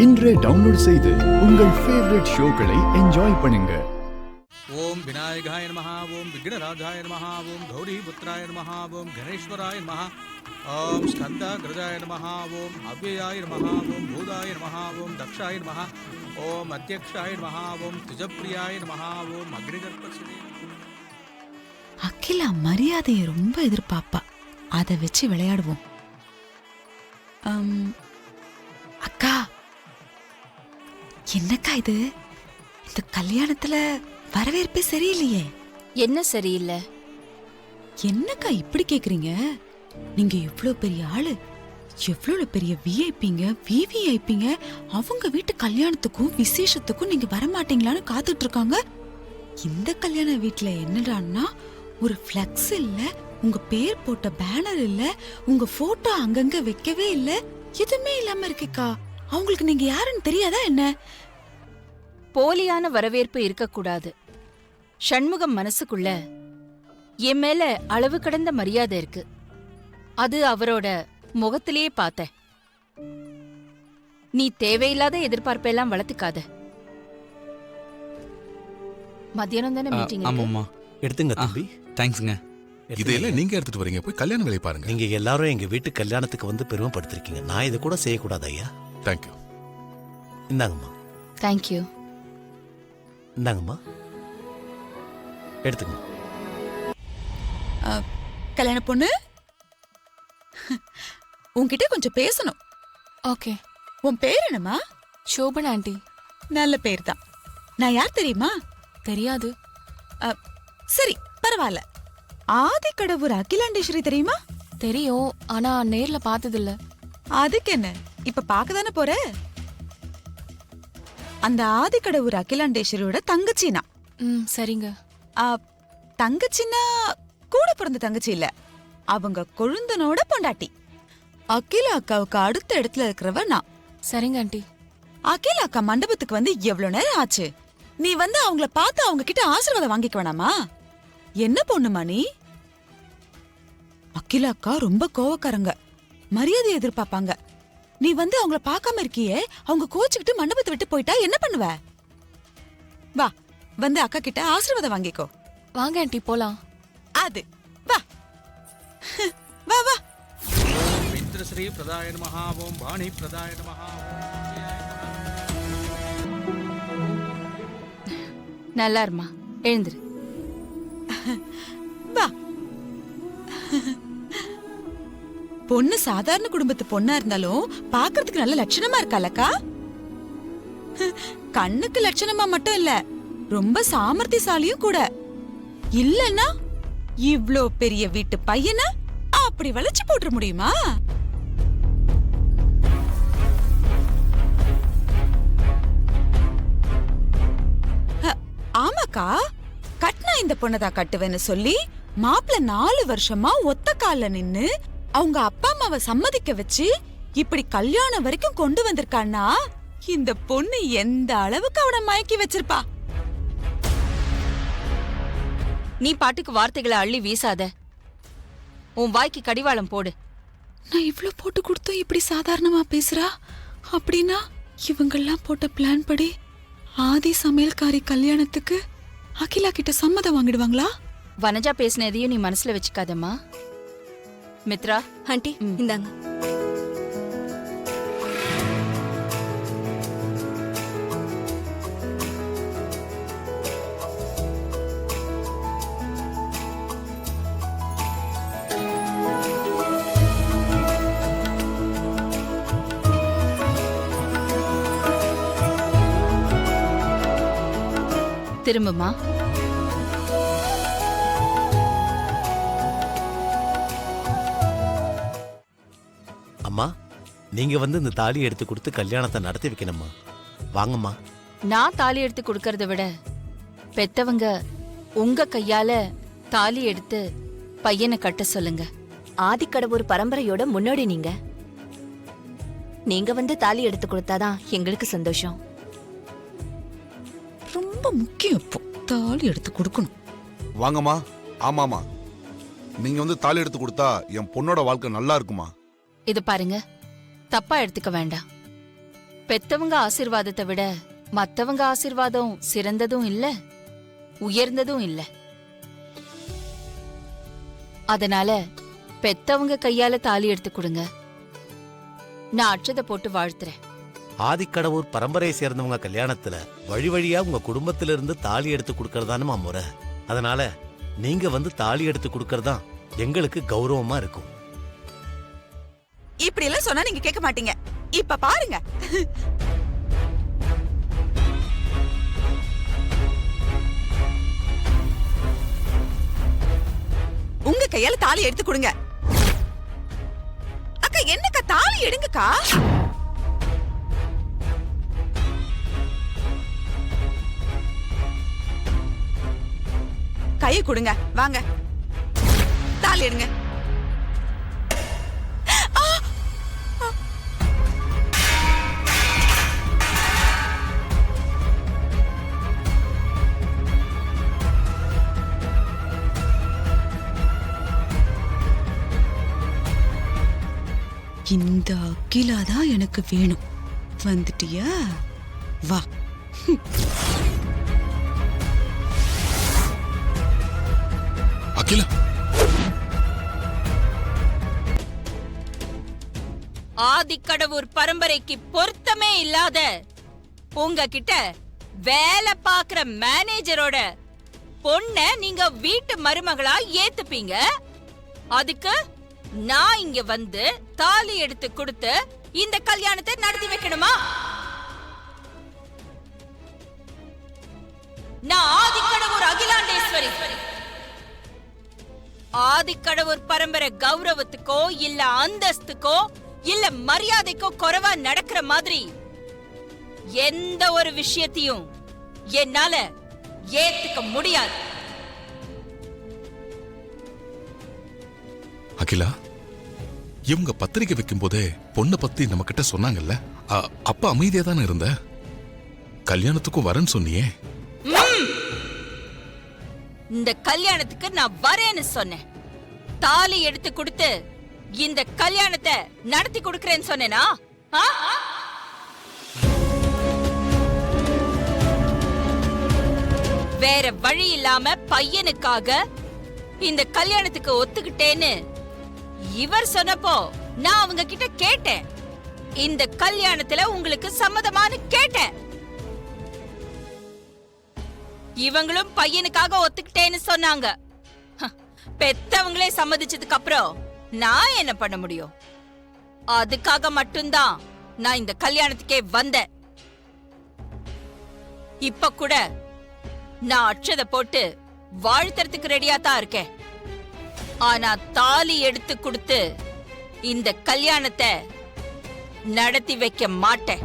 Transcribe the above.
இன்றே டவுன்லோட் செய்து உங்கள் ஃபேவரட் ஷோக்களை என்ஜாய் பண்ணுங்க. ஓம் விநாயகாய நமஹ, ஓம் விக்னராஜாய நமஹ, ஓம் கௌரிபுத்ராய நமஹ, ஓம் கணேஸ்வராய நமஹ, ஓம் ஸ்கந்தாகிருதாய நமஹ, ஓம் அவ்யயாய நமஹ, ஓம் பூதாய நமஹ, ஓம் தக்ஷாய நமஹ, ஓம் அத்தியக்ஷாய நமஹ, ஓம் திஜப்பிரியாய நமஹ, ஓம் அக்னிகர்ப்பசினே. அகிலா மரியாதையை ரொம்ப எதிர்பார்ப்பா. அதை வச்சு விளையாடுவோம். அக்கா, என்னக்கா இது? இந்த கல்யாணத்துல வரவேற்பே சரியில்லையே. என்ன சரியில்லை? என்னக்கா இப்படி கேக்குறீங்க? நீங்க எவ்வளவு பெரிய ஆளு, எவ்வளவு பெரிய விஐபிங்க, விவிஐபிங்க. அவங்க வீட்டு கல்யாணத்துக்கும் விசேஷத்துக்கும் நீங்க வரமாட்டீங்களான்னு காத்துட்டு இருக்காங்க. இந்த கல்யாண வீட்டுல என்னடான்னா, ஒரு பிளக்ஸ் இல்ல, உங்க பேர் போட்ட பேனர் இல்ல, உங்க போட்டோ அங்கங்க வைக்கவே இல்ல, எதுவுமே இல்லாம இருக்குக்கா. அவங்களுக்கு நீங்க யாருன்னு தெரியாதா என்ன? போலியான வரவேற்பு இருக்கக்கூடாது. ஷண்முகம் மனசுக்குள்ள என் மேல அளவு கடந்த மரியாதை இருக்கு. அது அவரோட முகத்திலேயே பார்த்த. நீ தேவையில்லாத எதிர்பார்ப்பெல்லாம் வளர்த்துக்காத. மத்தியானம் தானே மீட்டிங்? ஆமாம்மா, எடுத்துங்க தம்பி. தேங்க்ஸ்ங்க. இதையெல்லாம் நீங்க எடுத்துட்டு வரீங்க, போய் கல்யாண வேலையை பாருங்க. நீங்க எல்லாரும் எங்க வீட்டு கல்யாணத்துக்கு வந்து பெருமைப்படுத்திருக்கீங்க. நான் இதை கூட செய்யக்கூடாது ஐயா. தேங்க்யூ. இந்தாங்கம்மா. தேங்க்யூ. இந்தாங்கம்மா, எடுத்துங்க. கல்யாண பொண்ணு, உன்கிட்ட கொஞ்சம் பேசணும். ஓகே. உன் பேர் என்னம்மா? சோபன் ஆண்டி. நல்ல பேர் தான். நான் யார் தெரியுமா? தெரியாது. சரி, பரவாயில்ல. ஆதிக்கடவுர் அகிலாண்டேஸ்வரி தெரியுமா? தெரியும், ஆனா நேர்ல பார்த்ததில்ல. அதுக்கு என்ன, இப்ப பாக்கதானே போற? அந்த ஆதிக்கடவுர் அகிலாண்டேஸ்வரியோட தங்கச்சினா. சரிங்க. தங்கச்சின்னா கூட பிறந்த தங்கச்சி இல்ல, அவங்க கொழுந்தனோட பொண்டாட்டி. அகிலா அக்காவுக்கு அடுத்த இடத்துல இருக்கிறவ நான். சரிங்க ஆண்டி. அகிலா அக்கா மண்டபத்துக்கு வந்து எவ்வளவு நேரம் ஆச்சு? நீ வந்து அவங்கள பார்த்து அவங்க கிட்ட ஆசீர்வாதம் வாங்கிக்க வேணாமா? என்ன பொண்ணுமா நீ? அகிலா அக்கா ரொம்ப கோவக்காரங்க, மரியாதை எதிர்பார்ப்பாங்க. நீ வந்து அவங்கள பார்க்காம இருக்கியே, அவங்க கோச்சுக்கிட்டு மண்டபத்தை விட்டு போயிட்டா என்ன பண்ணுவ? வா, வந்து அக்கா கிட்ட ஆசீர்வாதம் வாங்கிக்கோ. வாங்க ஆண்டி, போலாம். அது வா வா வா. ஓம் மித்ரஸ்ரீ பிரதாய நமஹ, ஓம் வாணி பிரதாய நமஹ, ஓம் அவ்யயாய நமஹ. நல்லா இருமா, எழுந்துரு. வா. பொண்ணு சாதாரண குடும்பத்து பொண்ணா இருந்தாலும் பாக்குறதுக்கு நல்ல லட்சணமா இருக்காலக்கா. கண்ணுக்கு லட்சணமா மட்டும் இல்ல, ரொம்ப சாமர்த்தியசாலியும் கூட. இல்லன்னா இவ்ளோ பெரிய வீட்டு பையனை அப்படி வளைச்சு போட்டுற முடியுமா? ஆமாக்கா, கட்டினா இந்த பொண்ணதான் கட்டுவேன்னு சொல்லி மாப்பிள்ள 4 வருஷமா ஒத்த கால்ல நின்னு அவங்க அப்பா அம்மாவை சம்மதிக்க வச்சு இப்படி கல்யாணம் வரைக்கும் கொண்டு வந்திருக்கான்னா, இந்த பொண்ணு எந்த அளவுக்கு அவனை மயக்கி வச்சிருப்பா? நீ பாட்டுக்கு வார்த்தைகளை அள்ளி வீசாத. உன் வாய்க்கு கடிவாளம் போடு. நான் இவ்ளோ போட்டு கொடுத்தும் இப்படி சாதாரணமா பேசுறா அப்படின்னா, இவங்கெல்லாம் போட்ட பிளான் படி ஆதி சமையல்காரி கல்யாணத்துக்கு அகிலா கிட்ட சம்மதம் வாங்கிடுவாங்களா? வனஜா பேசினதையும் நீ மனசுல வச்சுக்காதம்மா. மித்ரா ஆண்டி, இந்தாங்க. திரும்புமா. அம்மா, நீங்க வந்து இந்த தாலி எடுத்து கொடுத்து கல்யாணத்தை நடத்தி வைக்கணும்மா. வாங்கம்மா. நான் தாலி எடுத்து கொடுக்கறத விட பெத்தவங்க உங்க கையால தாலி எடுத்து பையனை கட்ட சொல்லுங்க. ஆதிக்கடவுர் பரம்பரையோட முன்னாடி நீங்க வந்து தாலி எடுத்து கொடுத்தாதான் எங்களுக்கு சந்தோஷம். ரொம்ப முக்கியம். இப்போ தாலி எடுத்து கொடுக்கணும். வாங்கம்மா. ஆமாமா, நீங்க வந்து தாலி எடுத்து கொடுத்தா என் பொண்ணோட வாழ்க்கை நல்லா இருக்குமா? இது பாருங்க, தப்பா எடுத்துக்க வேண்டாம். பெத்தவங்க ஆசீர்வாதத்தை விட மத்தவங்க ஆசீர்வாதம் சிறந்ததும் இல்ல உயர்ந்ததும் இல்ல. அதனால பெத்தவங்க கையால தாலி எடுத்து கொடுங்க. நான் அட்சதை போட்டு வாழ்த்துறேன். ஆதிக்கடவுர் பரம்பரையை சேர்ந்தவங்க கல்யாணத்துல வழி வழியா உங்க குடும்பத்திலிருந்து தாலி எடுத்து கொடுக்கறதானுமா முறை. அதனால நீங்க வந்து தாலி எடுத்து கொடுக்கறதா எங்களுக்கு கௌரவமா இருக்கும். இப்படி எல்லாம் சொன்னா நீங்க கேட்க மாட்டீங்க. இப்ப பாருங்க. உங்க கையால தாலி எடுத்து கொடுங்க. அக்கா என்னக்கா தாலி எடுங்கக்கா. கையை கொடுங்க. வாங்க தாலி எடுங்க. இந்த அகிலாதான் எனக்கு வேணும். வந்துட்டியா? வா. அகிலா, ஆதிக்கடவுர் பரம்பரைக்கு பொருத்தமே இல்லாத உங்ககிட்ட வேலை பாக்குற மேனேஜரோட பொண்ண நீங்க வீட்டு மருமகளா ஏத்துப்பீங்க. அதுக்கு நான் இங்க வந்து தாலி எடுத்து கொடுத்து இந்த கல்யாணத்தை நடத்தி வைக்கணுமா? நான் ஆதிக்கடவுர் அகிலாண்டேஸ்வரி. ஆதிக்கடவுர் பரம்பரை கௌரவத்துக்கோ இல்ல அந்தஸ்துக்கோ இல்ல மரியாதைக்கோ குறைவா நடக்கிற மாதிரி எந்த ஒரு விஷயத்தையும் என்னால ஏத்துக்க முடியாது. அகிலா, இவங்க பத்திரிக்கை வைக்கும் போதே பொண்ணை பத்தி நம்ம கிட்ட சொன்னாங்கல்ல, அப்ப அமைதியா தானே இருந்த? கல்யாணத்துக்கும் வரேன்னு சொன்னியே. இந்த கல்யாணத்துக்கு நான் வரேன்னு சொன்னேன். தாலி எடுத்து கொடுத்து இந்த கல்யாணத்தை நடத்தி கொடுக்கறேன்னு சொன்னேனா? வேற வழி இல்லாம பையனுக்காக இந்த கல்யாணத்துக்கு ஒத்துக்கிட்டேன்னு இவர் சொன்னப்போ நான் அவங்க கிட்ட கேட்டேன். இந்த கல்யாணத்துல உங்களுக்கு சம்மதமானு கேட்டேன். இவங்களும் பையனுக்காக ஒத்துக்கிட்டேன்னு சொன்னாங்க. பெத்தவங்களே சம்மதிச்சதுக்கு அப்புறம் நான் என்ன பண்ண முடியும்? அதுக்காக மட்டும்தான் நான் இந்த கல்யாணத்துக்கே வந்தேன். இப்ப கூட நான் அட்சதை போட்டு வாழ்த்துறதுக்கு ரெடியா தான் இருக்கேன். ஆனா தாலி எடுத்து கொடுத்து இந்த கல்யாணத்தை நடத்தி வைக்க மாட்டேன்.